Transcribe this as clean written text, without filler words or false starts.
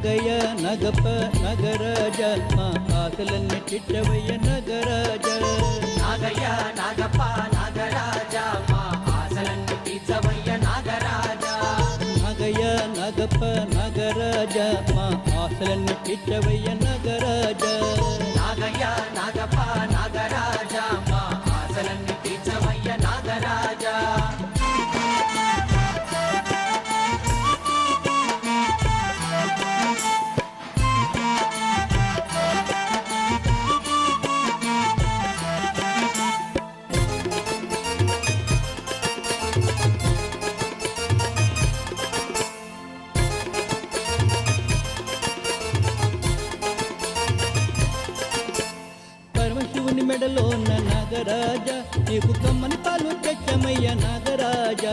నగయ నగప నగరాజ మా ఆశలన్నీ చిట్టవయ్య నగరాజ నాగయ్య నాగప్ప నాగరాజ మా ఆశలన్నీ తీర్చవయ్య నాగరాజ నగయ నగప నగరాజ మా ఆశలన్నీ చిట్టవయ్య నగరాజ నాగయ్య నాగప్ప నాగరాజ మా ఆశలన్నీ తీర్చవయ్య నాగరాజ పరమశివుని మెడలో ఉన్న నాగరాజ నీకు కమ్మని పాలు తెచ్చమయ్య నాగరాజ